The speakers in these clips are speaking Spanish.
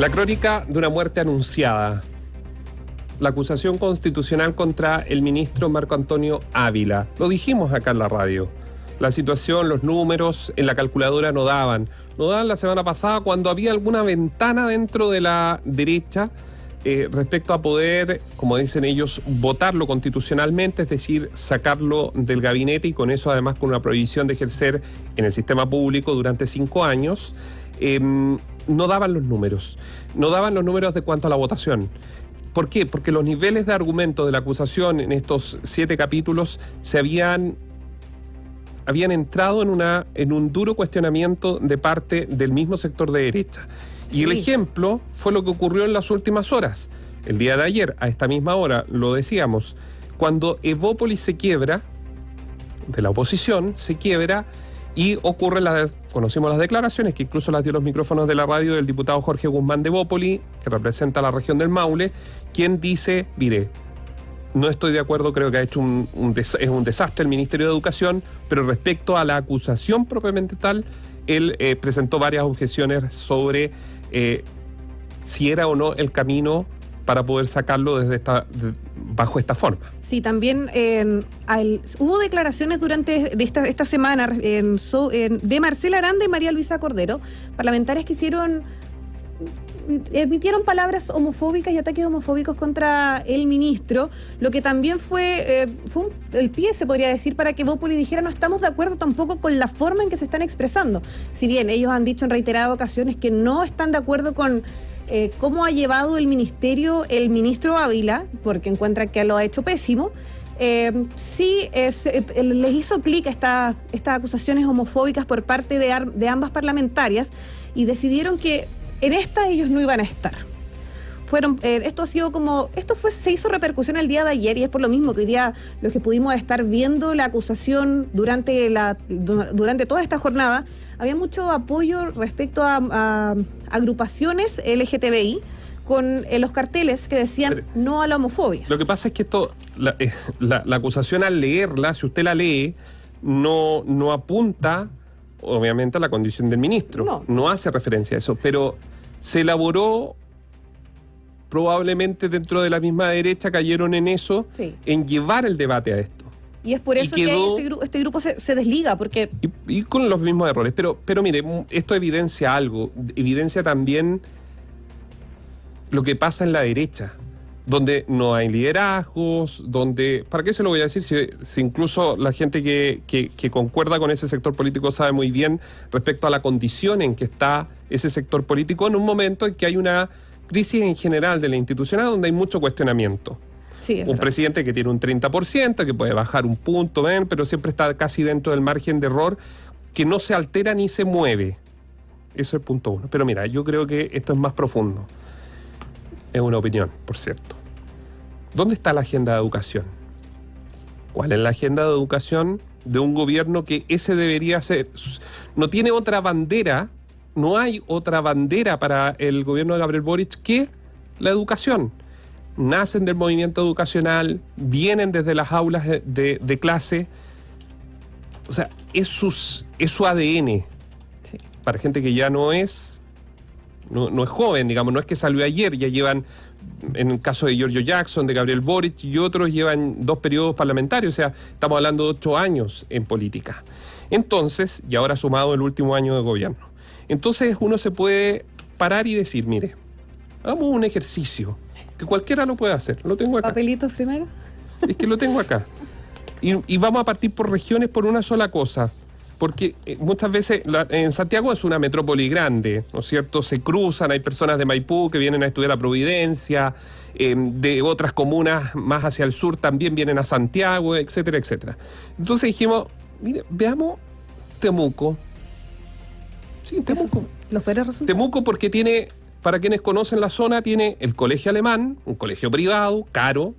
La crónica de una muerte anunciada. La acusación constitucional contra el ministro Marco Antonio Ávila. Lo dijimos acá en la radio. La situación, los números en la calculadora no daban. No daban la semana pasada cuando había alguna ventana dentro de la derecha respecto a poder, como dicen ellos, votarlo constitucionalmente, es decir, sacarlo del gabinete y con eso además con una prohibición de ejercer en el sistema público durante 5 años. No daban los números. No daban los números de cuanto a la votación. ¿Por qué? Porque los niveles de argumento de la acusación en estos 7 capítulos se habían entrado en un duro cuestionamiento de parte del mismo sector de derecha. Y el ejemplo fue lo que ocurrió en las últimas horas. El día de ayer, a esta misma hora, lo decíamos, cuando Evópolis se quiebra, de la oposición, se quiebra y ocurre, conocimos las declaraciones, que incluso las dio los micrófonos de la radio del diputado Jorge Guzmán de Evópolis, que representa la región del Maule, quien dice, mire, no estoy de acuerdo, creo que ha hecho es un desastre el Ministerio de Educación, pero respecto a la acusación propiamente tal, él presentó varias objeciones sobre si era o no el camino para poder sacarlo bajo esta forma. Sí, también hubo declaraciones durante esta semana de Marcela Aranda y María Luisa Cordero, parlamentarias que emitieron palabras homofóbicas y ataques homofóbicos contra el ministro, lo que también fue el pie, se podría decir, para que Evópolis dijera no estamos de acuerdo tampoco con la forma en que se están expresando. Si bien ellos han dicho en reiteradas ocasiones que no están de acuerdo con cómo ha llevado el ministerio el ministro Ávila, porque encuentra que lo ha hecho pésimo, les hizo clic estas acusaciones homofóbicas por parte de ambas parlamentarias y decidieron que en esta ellos no iban a estar. Se hizo repercusión el día de ayer y es por lo mismo que hoy día los que pudimos estar viendo la acusación durante toda esta jornada, había mucho apoyo respecto a agrupaciones LGTBI con los carteles que decían no a la homofobia. Lo que pasa es que la acusación al leerla, si usted la lee, no apunta obviamente a la condición del ministro, no hace referencia a eso, pero se elaboró probablemente dentro de la misma derecha, cayeron en eso, en llevar el debate a esto. Y es por eso que este grupo se desliga, porque... Y con los mismos errores, pero mire, esto evidencia algo, evidencia también lo que pasa en la derecha, donde no hay liderazgos, donde... ¿Para qué se lo voy a decir? Si incluso la gente que concuerda con ese sector político sabe muy bien respecto a la condición en que está ese sector político en un momento en que hay una crisis en general de la institucional donde hay mucho cuestionamiento. Sí, un presidente que tiene un 30%, que puede bajar un punto, pero siempre está casi dentro del margen de error, que no se altera ni se mueve. Eso es el punto 1. Pero mira, yo creo que esto es más profundo. Es una opinión, por cierto. ¿Dónde está la agenda de educación? ¿Cuál es la agenda de educación de un gobierno que ese debería ser? No tiene otra bandera, no hay otra bandera para el gobierno de Gabriel Boric que la educación. Nacen del movimiento educacional, vienen desde las aulas de clase. O sea, es su ADN. Sí. Para gente que ya no es joven, digamos, no es que salió ayer, ya llevan, en el caso de Giorgio Jackson, de Gabriel Boric y otros, llevan 2 periodos parlamentarios, o sea, estamos hablando de 8 años en política. Entonces, y ahora sumado el último año de gobierno. Entonces uno se puede parar y decir, mire, hagamos un ejercicio, que cualquiera lo puede hacer, lo tengo acá. ¿Papelitos primero? Es que lo tengo acá. Y vamos a partir por regiones por una sola cosa. Porque muchas veces en Santiago es una metrópoli grande, ¿no es cierto? Se cruzan, hay personas de Maipú que vienen a estudiar a Providencia, de otras comunas más hacia el sur también vienen a Santiago, etcétera, etcétera. Entonces dijimos, mire, veamos Temuco. Sí, Temuco. Los peores resultados. Temuco porque tiene, para quienes conocen la zona, tiene el colegio alemán, un colegio privado, caro,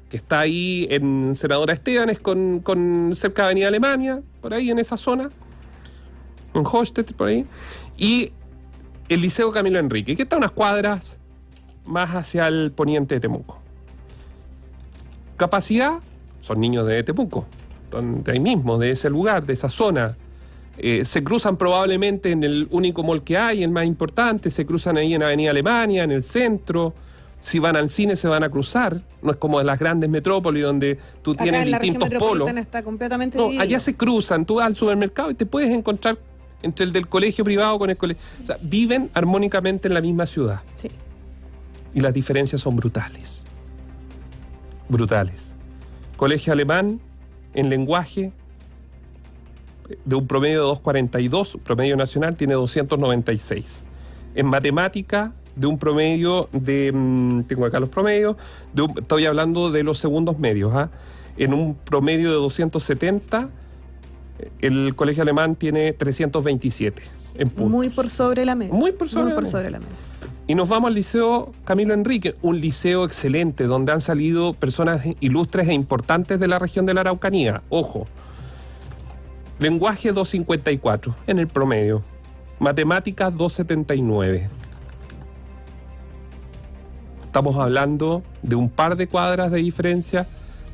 que está ahí en Senadora Estebanes con cerca de Avenida Alemania, por ahí en esa zona, en Hochstedt, por ahí, y el Liceo Camilo Enrique, que está unas cuadras más hacia el poniente de Temuco. Capacidad, son niños de Temuco, de ahí mismo, de ese lugar, de esa zona. Se cruzan probablemente en el único mall que hay, el más importante, se cruzan ahí en Avenida Alemania, en el centro. Si van al cine se van a cruzar, no es como en las grandes metrópolis donde tú tienes distintos polos. Está completamente no, dividido. allá se cruzan, tú vas al supermercado y te puedes encontrar entre el del colegio privado con el colegio. O sea, viven armónicamente en la misma ciudad. Sí. Y las diferencias son brutales. Brutales. Colegio alemán en lenguaje de un promedio de 2.42, promedio nacional tiene 296. En matemática de un promedio de, tengo acá los promedios, estoy hablando de los segundos medios, en un promedio de 270, el colegio alemán tiene 327 en puntos. Muy por sobre la media. Muy por sobre la media. Y nos vamos al Liceo Camilo Enrique, un liceo excelente, donde han salido personas ilustres e importantes de la región de la Araucanía. Ojo, lenguaje 254 en el promedio, matemáticas 279. Estamos hablando de un par de cuadras de diferencia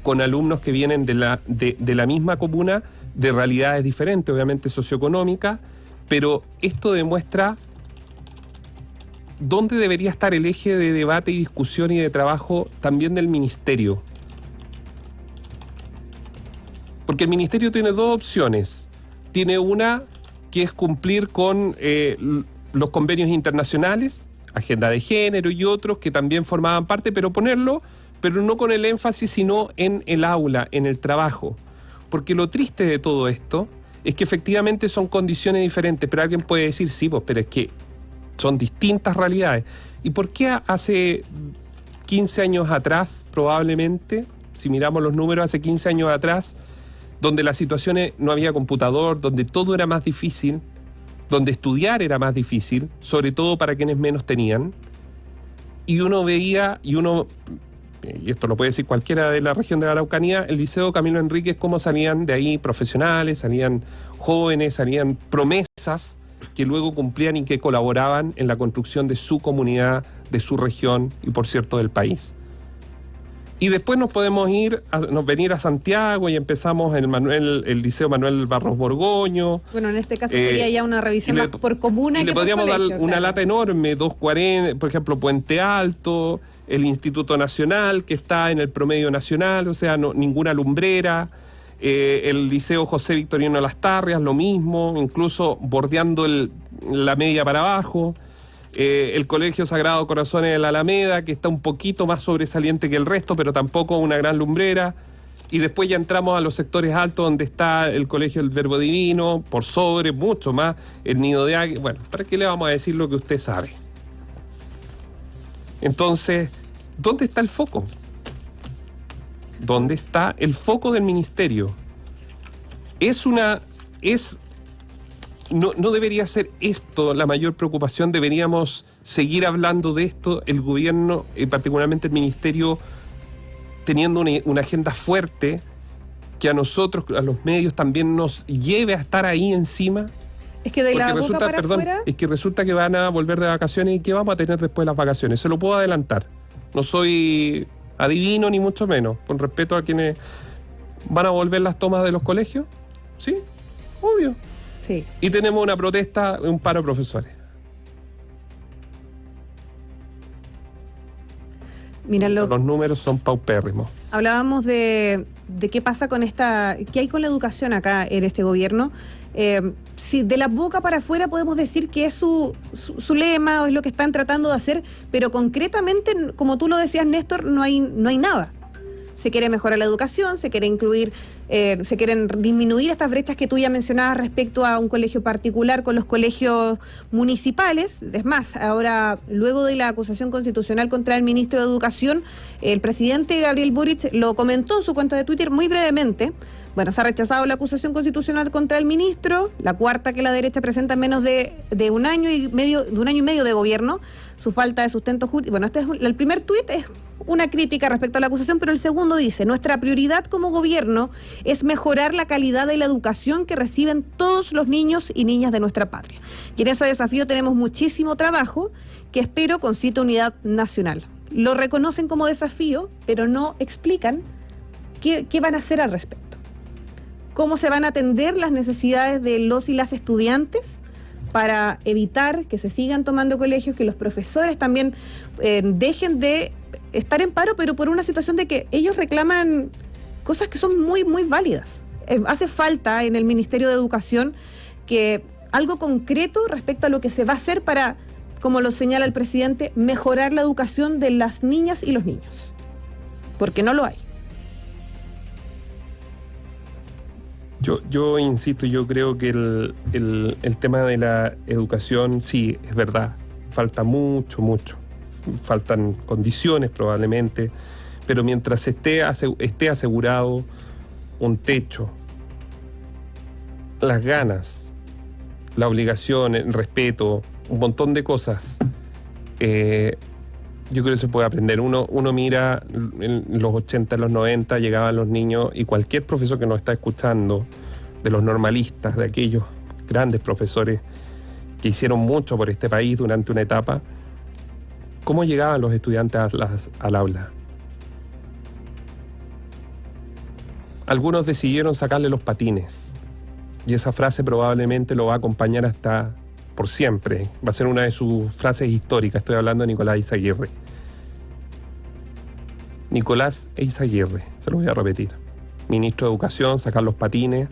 con alumnos que vienen de la misma comuna, de realidades diferentes, obviamente socioeconómicas, pero esto demuestra dónde debería estar el eje de debate y discusión y de trabajo también del ministerio. Porque el ministerio tiene dos opciones. Tiene una que es cumplir con los convenios internacionales, agenda de género y otros que también formaban parte, pero no con el énfasis, sino en el aula, en el trabajo. Porque lo triste de todo esto es que efectivamente son condiciones diferentes, pero alguien puede decir, sí, pues, pero es que son distintas realidades. ¿Y por qué hace 15 años atrás, probablemente, si miramos los números, hace 15 años atrás, donde las situaciones no había computador, donde todo era más difícil, donde estudiar era más difícil, sobre todo para quienes menos tenían, y uno veía, y esto lo puede decir cualquiera de la región de la Araucanía, el Liceo Camilo Enríquez, cómo salían de ahí profesionales, salían jóvenes, salían promesas que luego cumplían y que colaboraban en la construcción de su comunidad, de su región y, por cierto, del país. Y después nos podemos venir a Santiago y empezamos el Liceo Manuel Barros Borgoño. Bueno, en este caso sería ya una revisión más por comuna. Y que le podríamos por colegio, dar una lata enorme, 240, por ejemplo, Puente Alto, el Instituto Nacional, que está en el promedio nacional, o sea, ninguna lumbrera. El Liceo José Victoriano Lastarrias, lo mismo, incluso bordeando la media para abajo. El Colegio Sagrado Corazones de la Alameda, que está un poquito más sobresaliente que el resto, pero tampoco una gran lumbrera. Y después ya entramos a los sectores altos, donde está el Colegio del Verbo Divino, por sobre, mucho más, el Nido de Águila. Bueno, ¿para qué le vamos a decir lo que usted sabe? Entonces, ¿dónde está el foco? ¿Dónde está el foco del ministerio? No debería ser esto la mayor preocupación, deberíamos seguir hablando de esto, el gobierno, particularmente el ministerio, teniendo una agenda fuerte que a nosotros, a los medios, también nos lleve a estar ahí encima. Es que de la boca para afuera... Es que resulta que van a volver de vacaciones y que vamos a tener después de las vacaciones, se lo puedo adelantar. No soy adivino ni mucho menos, con respeto a quienes van a volver las tomas de los colegios, ¿sí? Obvio. Sí. Y tenemos una protesta, un paro de profesores. Mira, los números son paupérrimos. Hablábamos de qué pasa con qué hay con la educación acá en este gobierno. Si de la boca para afuera podemos decir que es su lema o es lo que están tratando de hacer, pero concretamente, como tú lo decías, Néstor, no hay nada. Se quiere mejorar la educación, se quiere incluir, se quieren disminuir estas brechas que tú ya mencionabas respecto a un colegio particular con los colegios municipales. Es más, ahora, luego de la acusación constitucional contra el ministro de Educación, el presidente Gabriel Boric lo comentó en su cuenta de Twitter muy brevemente. Bueno, se ha rechazado la acusación constitucional contra el ministro, la cuarta que la derecha presenta en menos de un año y medio de gobierno, su falta de sustento jurídico. Bueno, el primer tuit es una crítica respecto a la acusación, pero el segundo dice: nuestra prioridad como gobierno es mejorar la calidad de la educación que reciben todos los niños y niñas de nuestra patria. Y en ese desafío tenemos muchísimo trabajo que espero concite unidad nacional. Lo reconocen como desafío, pero no explican qué van a hacer al respecto. cómo se van a atender las necesidades de los y las estudiantes para evitar que se sigan tomando colegios, que los profesores también dejen de estar en paro, pero por una situación de que ellos reclaman cosas que son muy, muy válidas. Hace falta en el Ministerio de Educación que algo concreto respecto a lo que se va a hacer para, como lo señala el presidente, mejorar la educación de las niñas y los niños. Porque no lo hay. Yo insisto, yo creo que el tema de la educación, sí, es verdad, falta mucho. Faltan condiciones probablemente, pero mientras esté asegurado un techo, las ganas, la obligación, el respeto, un montón de cosas, yo creo que se puede aprender. Uno mira en los 80, en los 90, llegaban los niños y cualquier profesor que nos está escuchando, de los normalistas, de aquellos grandes profesores que hicieron mucho por este país durante una etapa, ¿cómo llegaban los estudiantes al aula? Algunos decidieron sacarle los patines y esa frase probablemente lo va a acompañar hasta por siempre. Va a ser una de sus frases históricas. Estoy hablando de Nicolás Eyzaguirre. Nicolás Eyzaguirre, se lo voy a repetir. Ministro de Educación, sacar los patines.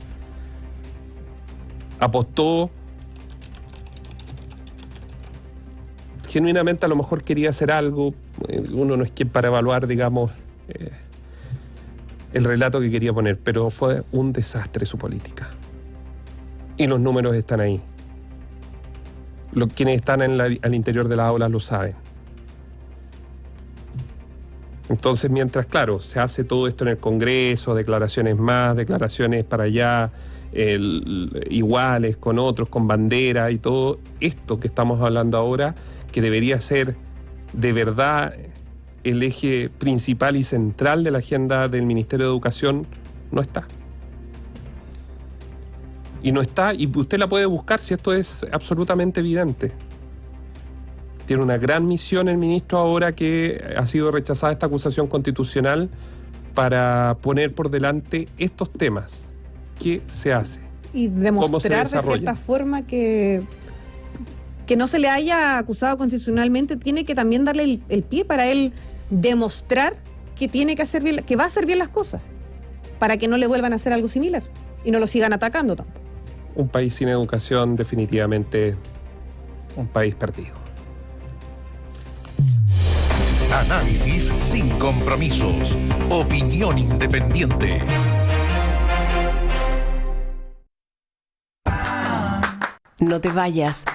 Apostó. Genuinamente a lo mejor quería hacer algo. Uno no es quien para evaluar, digamos, el relato que quería poner, pero fue un desastre su política. Y los números están ahí. Quienes están al interior de las aulas lo saben. Entonces, mientras, claro, se hace todo esto en el Congreso, declaraciones más, declaraciones para allá, iguales con otros, con bandera y todo esto que estamos hablando ahora, que debería ser de verdad el eje principal y central de la agenda del Ministerio de Educación, no está. Y no está, y usted la puede buscar si esto es absolutamente evidente. Tiene una gran misión el ministro ahora que ha sido rechazada esta acusación constitucional para poner por delante estos temas. ¿Qué se hace? Y demostrar de cierta forma que no se le haya acusado constitucionalmente, tiene que también darle el pie para él demostrar que tiene que hacer bien, que va a hacer bien las cosas, para que no le vuelvan a hacer algo similar y no lo sigan atacando tampoco. Un país sin educación, definitivamente un país perdido. Análisis sin compromisos. Opinión independiente. No te vayas.